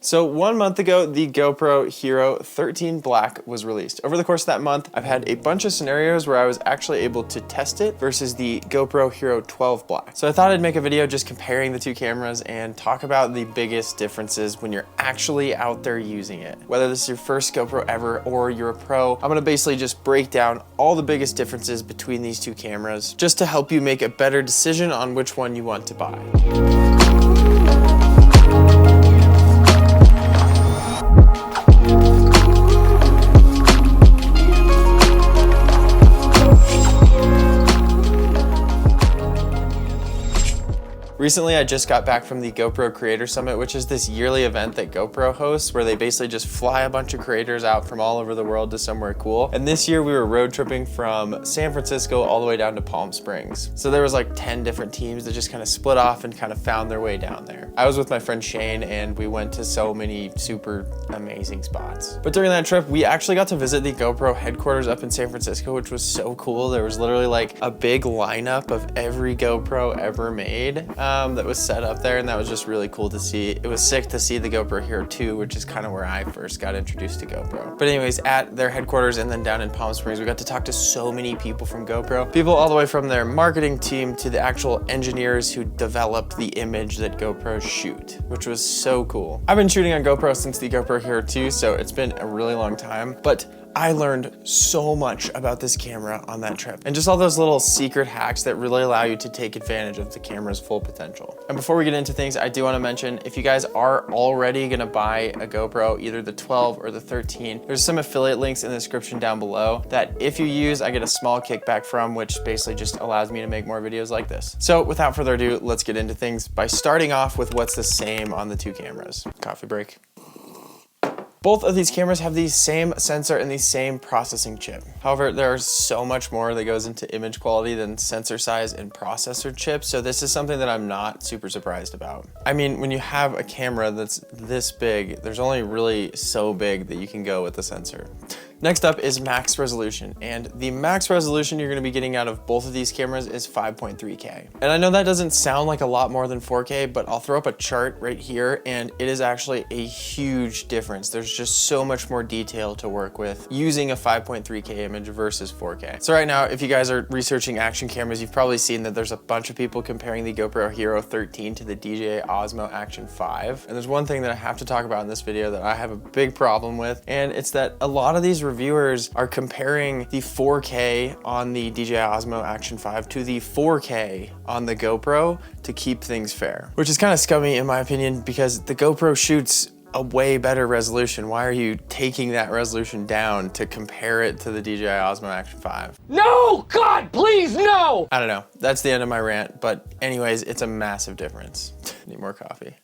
So 1 month ago, the GoPro Hero 13 Black was released. Over the course of that month, I've had a bunch of scenarios where I was actually able to test it versus the GoPro Hero 12 Black. So I thought I'd make a video just comparing the two cameras and talk about the biggest differences when you're actually out there using it. Whether this is your first GoPro ever or you're a pro, I'm gonna basically just break down all the biggest differences between these two cameras just to help you make a better decision on which one you want to buy. Recently, I just got back from the GoPro Creator Summit, which is this yearly event that GoPro hosts where they basically just fly a bunch of creators out from all over the world to somewhere cool. And this year we were road tripping from San Francisco all the way down to Palm Springs. So there was like 10 different teams that just kind of split off and kind of found their way down there. I was with my friend Shane and we went to so many super amazing spots. But during that trip, we actually got to visit the GoPro headquarters up in San Francisco, which was so cool. There was literally like a big lineup of every GoPro ever made. That was set up there, and that was just really cool to see. It was sick to see the GoPro Hero 2, which is kind of where I first got introduced to GoPro. But anyways, at their headquarters and then down in Palm Springs, we got to talk to so many people from GoPro. People all the way from their marketing team to the actual engineers who developed the image that GoPros shoot, which was so cool. I've been shooting on GoPro since the GoPro Hero 2, so it's been a really long time, but I learned so much about this camera on that trip and just all those little secret hacks that really allow you to take advantage of the camera's full potential. And before we get into things, I do want to mention, if you guys are already going to buy a GoPro, either the 12 or the 13, there's some affiliate links in the description down below that if you use, I get a small kickback from, which basically just allows me to make more videos like this. So without further ado, let's get into things by starting off with what's the same on the two cameras. Coffee break. Both of these cameras have the same sensor and the same processing chip. However, there's so much more that goes into image quality than sensor size and processor chips, so this is something that I'm not super surprised about. I mean, when you have a camera that's this big, there's only really so big that you can go with the sensor. Next up is max resolution, and the max resolution you're gonna be getting out of both of these cameras is 5.3K. And I know that doesn't sound like a lot more than 4K, but I'll throw up a chart right here, and it is actually a huge difference. There's just so much more detail to work with using a 5.3K image versus 4K. So right now, if you guys are researching action cameras, you've probably seen that there's a bunch of people comparing the GoPro Hero 13 to the DJI Osmo Action 5. And there's one thing that I have to talk about in this video that I have a big problem with, and it's that a lot of these reviewers are comparing the 4K on the DJI Osmo Action 5 to the 4K on the GoPro to keep things fair, which is kind of scummy in my opinion because the GoPro shoots a way better resolution. Why are you taking that resolution down to compare it to the DJI Osmo Action 5? No! God, please, no! I don't know. That's the end of my rant, but anyways, it's a massive difference. Need more coffee.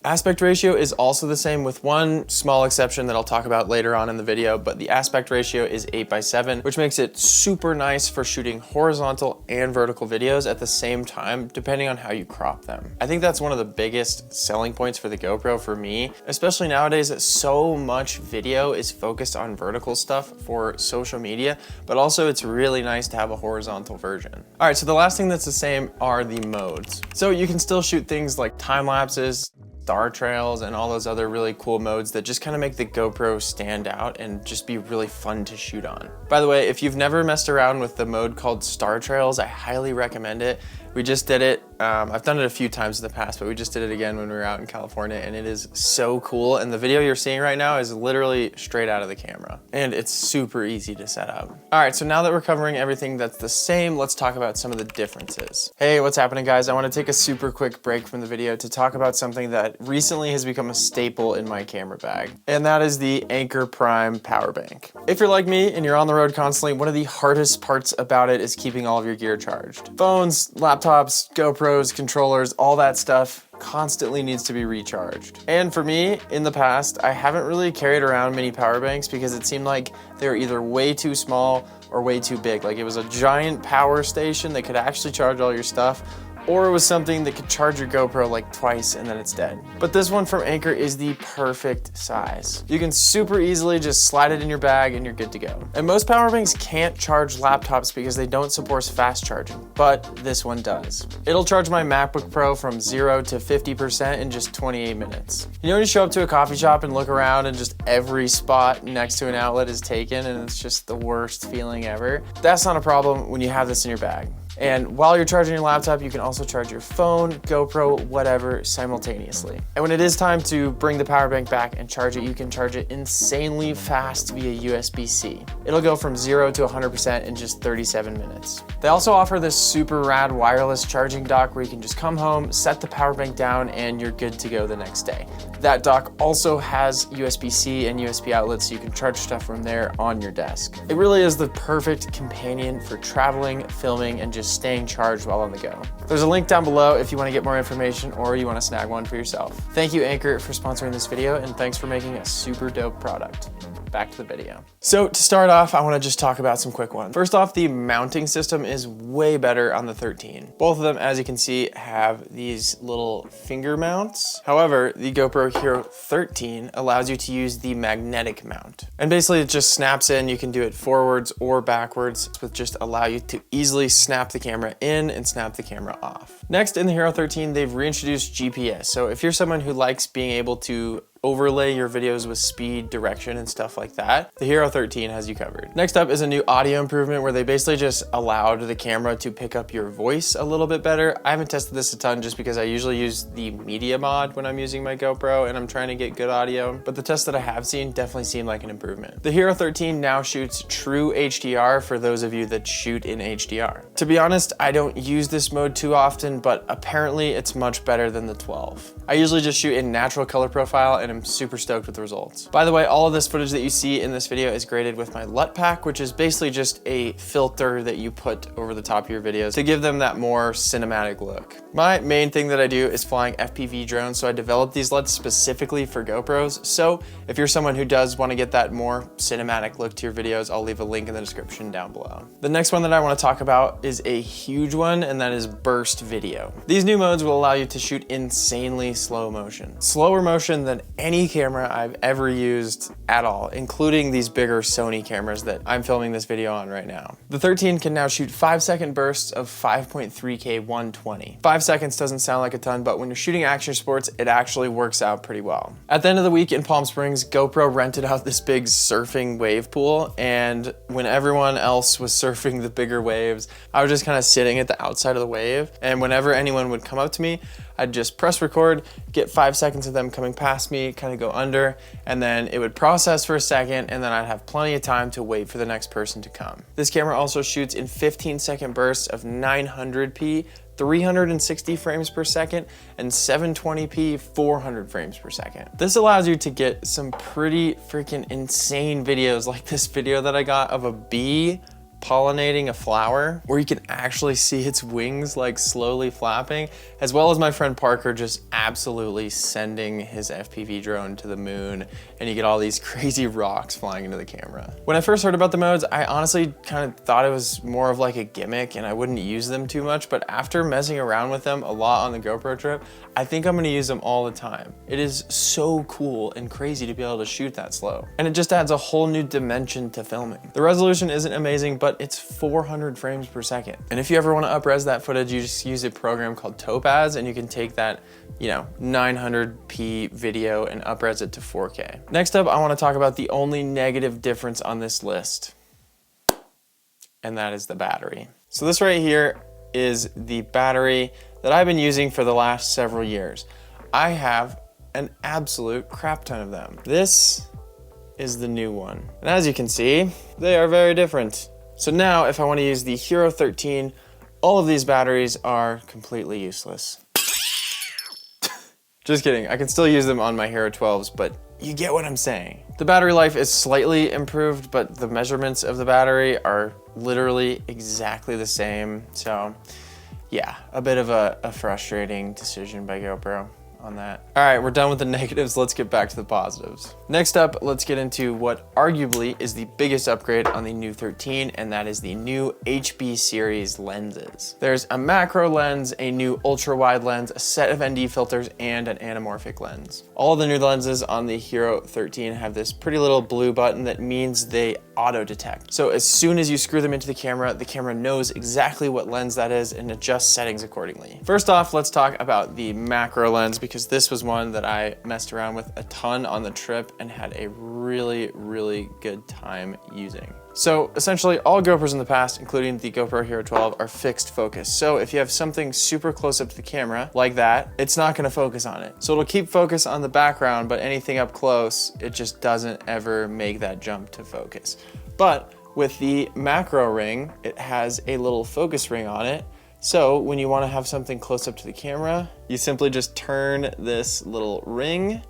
Aspect ratio is also the same with one small exception that I'll talk about later on in the video, but the aspect ratio is 8:7, which makes it super nice for shooting horizontal and vertical videos at the same time, depending on how you crop them. I think that's one of the biggest selling points for the GoPro for me, especially nowadays that so much video is focused on vertical stuff for social media, but also it's really nice to have a horizontal version. All right, so the last thing that's the same are the modes. So you can still shoot things like time lapses, star trails, and all those other really cool modes that just kind of make the GoPro stand out and just be really fun to shoot on. By the way, if you've never messed around with the mode called star trails, I highly recommend it. We just did it. I've done it a few times in the past, but we just did it again when we were out in California, and it is so cool. And the video you're seeing right now is literally straight out of the camera, and it's super easy to set up. All right, so now that we're covering everything that's the same, let's talk about some of the differences. Hey, what's happening, guys? I want to take a super quick break from the video to talk about something that recently has become a staple in my camera bag, and that is the Anker Prime power bank. If you're like me and you're on the road constantly, one of the hardest parts about it is keeping all of your gear charged. Phones, laptops, GoPros, controllers, all that stuff constantly needs to be recharged. And for me, in the past, I haven't really carried around many power banks because it seemed like they were either way too small or way too big. Like it was a giant power station that could actually charge all your stuff, or it was something that could charge your GoPro like twice and then it's dead. But this one from Anker is the perfect size. You can super easily just slide it in your bag and you're good to go. And most power banks can't charge laptops because they don't support fast charging, but this one does. It'll charge my MacBook Pro from 0 to 50% in just 28 minutes. You know when you show up to a coffee shop and look around and just every spot next to an outlet is taken and it's just the worst feeling ever? That's not a problem when you have this in your bag. And while you're charging your laptop, you can also charge your phone, GoPro, whatever, simultaneously. And when it is time to bring the power bank back and charge it, you can charge it insanely fast via USB-C. It'll go from 0 to 100% in just 37 minutes. They also offer this super rad wireless charging dock where you can just come home, set the power bank down, and you're good to go the next day. That dock also has USB-C and USB outlets, so you can charge stuff from there on your desk. It really is the perfect companion for traveling, filming, and just staying charged while on the go. There's a link down below if you want to get more information or you want to snag one for yourself. Thank you, Anker, for sponsoring this video, and thanks for making a super dope product. Back to the video. So to start off, I want to just talk about some quick ones. First off, the mounting system is way better on the 13. Both of them, as you can see, have these little finger mounts. However, the GoPro Hero 13 allows you to use the magnetic mount. And basically it just snaps in. You can do it forwards or backwards, which just allow you to easily snap the camera in and snap the camera off. Next, in the Hero 13, they've reintroduced GPS. So if you're someone who likes being able to overlay your videos with speed, direction, and stuff like that, the Hero 13 has you covered. Next up is a new audio improvement where they basically just allowed the camera to pick up your voice a little bit better. I haven't tested this a ton just because I usually use the media mod when I'm using my GoPro and I'm trying to get good audio, but the tests that I have seen definitely seem like an improvement. The Hero 13 now shoots true HDR for those of you that shoot in HDR. To be honest, I don't use this mode too often, but apparently it's much better than the 12. I usually just shoot in natural color profile and I'm super stoked with the results. By the way, all of this footage that you see in this video is graded with my LUT pack, which is basically just a filter that you put over the top of your videos to give them that more cinematic look. My main thing that I do is flying FPV drones, so I developed these LUTs specifically for GoPros. So if you're someone who does want to get that more cinematic look to your videos, I'll leave a link in the description down below. The next one that I want to talk about is a huge one, and that is burst video. These new modes will allow you to shoot insanely slow motion. Slower motion than any camera I've ever used at all, including these bigger Sony cameras that I'm filming this video on right now. The 13 can now shoot 5-second bursts of 5.3K 120. 5 seconds doesn't sound like a ton, but when you're shooting action sports, it actually works out pretty well. At the end of the week in Palm Springs, GoPro rented out this big surfing wave pool, and when everyone else was surfing the bigger waves, I was just kind of sitting at the outside of the wave, and whenever anyone would come up to me, I'd just press record, get 5 seconds of them coming past me, kind of go under, and then it would process for a second, and then I'd have plenty of time to wait for the next person to come. This camera also shoots in 15-second bursts of 900p, 360 frames per second, and 720p, 400 frames per second. This allows you to get some pretty freaking insane videos like this video that I got of a bee pollinating a flower where you can actually see its wings like slowly flapping, as well as my friend Parker just absolutely sending his FPV drone to the moon, and you get all these crazy rocks flying into the camera. When I first heard about the modes, I honestly kind of thought it was more of like a gimmick and I wouldn't use them too much, but after messing around with them a lot on the GoPro trip, I think I'm gonna use them all the time. It is so cool and crazy to be able to shoot that slow. And it just adds a whole new dimension to filming. The resolution isn't amazing, but it's 400 frames per second. And if you ever want to up-res that footage, you just use a program called Topaz, and you can take that, 900p video and up-res it to 4K. Next up, I want to talk about the only negative difference on this list, and that is the battery. So this right here is the battery that I've been using for the last several years. I have an absolute crap ton of them. This is the new one. And as you can see, they are very different. So now if I want to use the Hero 13, all of these batteries are completely useless. Just kidding, I can still use them on my Hero 12s, but you get what I'm saying. The battery life is slightly improved, but the measurements of the battery are literally exactly the same. So yeah, a bit of a frustrating decision by GoPro. on that. All right, we're done with the negatives. Let's get back to the positives. Next up, let's get into what arguably is the biggest upgrade on the new 13, and that is the new HB series lenses. There's a macro lens, a new ultra wide lens, a set of ND filters, and an anamorphic lens. All of the new lenses on the Hero 13 have this pretty little blue button that means they auto detect. So as soon as you screw them into the camera knows exactly what lens that is and adjusts settings accordingly. First off, let's talk about the macro lens, because this was one that I messed around with a ton on the trip and had a really good time using. So essentially all GoPros in the past, including the GoPro Hero 12, are fixed focus. So if you have something super close up to the camera like that, it's not gonna focus on it. So it'll keep focus on the background, but anything up close, it just doesn't ever make that jump to focus. But with the macro ring, it has a little focus ring on it. So when you wanna have something close up to the camera, you simply just turn this little ring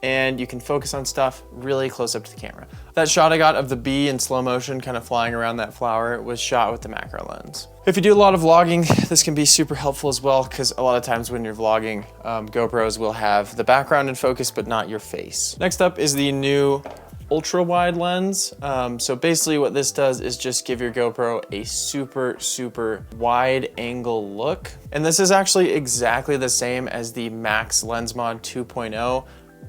and you can focus on stuff really close up to the camera. That shot I got of the bee in slow motion kind of flying around that flower was shot with the macro lens. If you do a lot of vlogging, this can be super helpful as well, because a lot of times when you're vlogging, GoPros will have the background in focus but not your face. Next up is the new ultra wide lens. So basically what this does is just give your GoPro a super wide angle look. And this is actually exactly the same as the Max Lens Mod 2.0,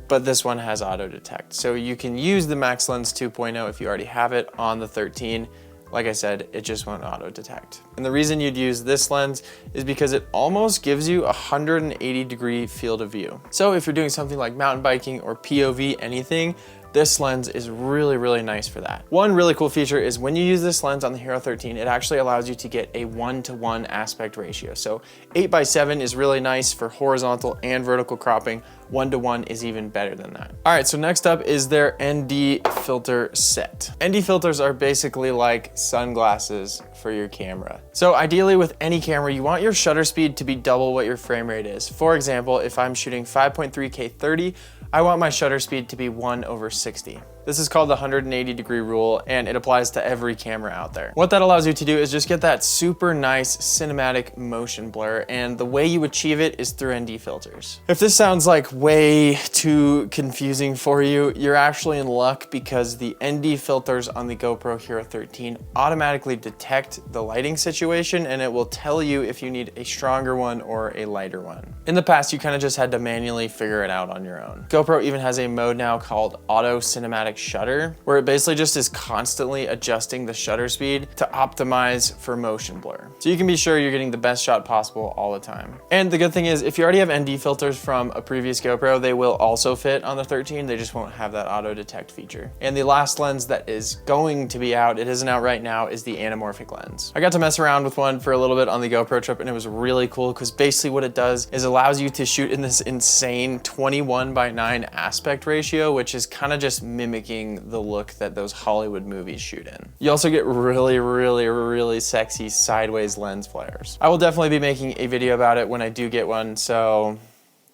but this one has auto detect. So you can use the Max Lens 2.0 if you already have it on the 13. Like I said, it just won't auto detect. And the reason you'd use this lens is because it almost gives you a 180-degree field of view. So if you're doing something like mountain biking or POV anything, this lens is really nice for that. One really cool feature is when you use this lens on the Hero 13, it actually allows you to get a 1:1 aspect ratio. So 8:7 is really nice for horizontal and vertical cropping. 1:1 is even better than that. All right, so next up is their ND filter set. ND filters are basically like sunglasses for your camera. So ideally with any camera, you want your shutter speed to be double what your frame rate is. For example, if I'm shooting 5.3K 30, I want my shutter speed to be 1/60. This is called the 180-degree rule, and it applies to every camera out there. What that allows you to do is just get that super nice cinematic motion blur, and the way you achieve it is through ND filters. If this sounds like way too confusing for you, you're actually in luck, because the ND filters on the GoPro Hero 13 automatically detect the lighting situation, and it will tell you if you need a stronger one or a lighter one. In the past, you kind of just had to manually figure it out on your own. GoPro even has a mode now called Auto Cinematic Shutter, where it basically just is constantly adjusting the shutter speed to optimize for motion blur. So you can be sure you're getting the best shot possible all the time. And the good thing is, if you already have ND filters from a previous GoPro, they will also fit on the 13, they just won't have that auto detect feature. And the last lens that is going to be out, it isn't out right now, is the anamorphic lens. I got to mess around with one for a little bit on the GoPro trip, and it was really cool, because basically what it does is allows you to shoot in this insane 21:9 aspect ratio, which is kind of just mimicking the look that those Hollywood movies shoot in. You also get really sexy sideways lens flares. I will definitely be making a video about it when I do get one, so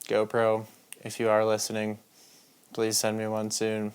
GoPro, if you are listening, please send me one soon.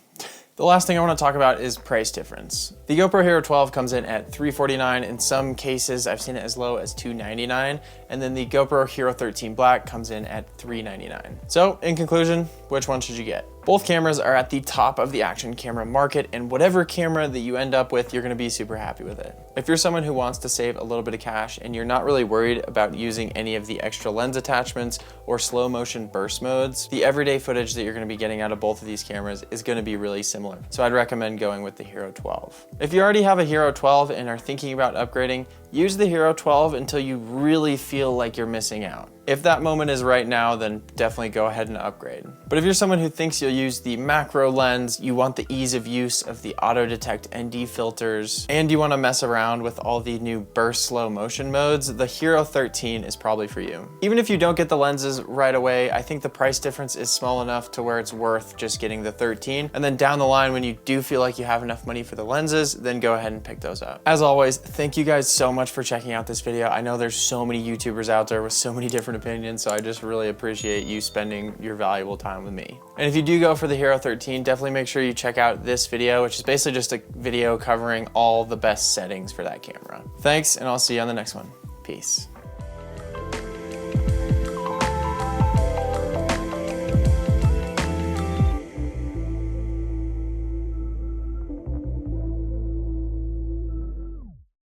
The last thing I want to talk about is price difference. The GoPro Hero 12 comes in at $349. In some cases, I've seen it as low as $299. And then the GoPro Hero 13 Black comes in at $399. So in conclusion, which one should you get? Both cameras are at the top of the action camera market, and whatever camera that you end up with, you're gonna be super happy with it. If you're someone who wants to save a little bit of cash and you're not really worried about using any of the extra lens attachments or slow motion burst modes, the everyday footage that you're gonna be getting out of both of these cameras is gonna be really similar. So I'd recommend going with the Hero 12. If you already have a Hero 12 and are thinking about upgrading, use the Hero 12 until you really feel like you're missing out. If that moment is right now, then definitely go ahead and upgrade. But if you're someone who thinks you'll use the macro lens, you want the ease of use of the auto detect ND filters, and you want to mess around with all the new burst slow motion modes, the Hero 13 is probably for you. Even if you don't get the lenses right away, I think the price difference is small enough to where it's worth just getting the 13. And then down the line, when you do feel like you have enough money for the lenses, then go ahead and pick those up. As always, thank you guys so much for checking out this video. I know there's so many YouTubers out there with so many different opinions, so I just really appreciate you spending your valuable time with me. And if you do go for the Hero 13, definitely make sure you check out this video, which is basically just a video covering all the best settings for that camera. Thanks, and I'll see you on the next one. Peace.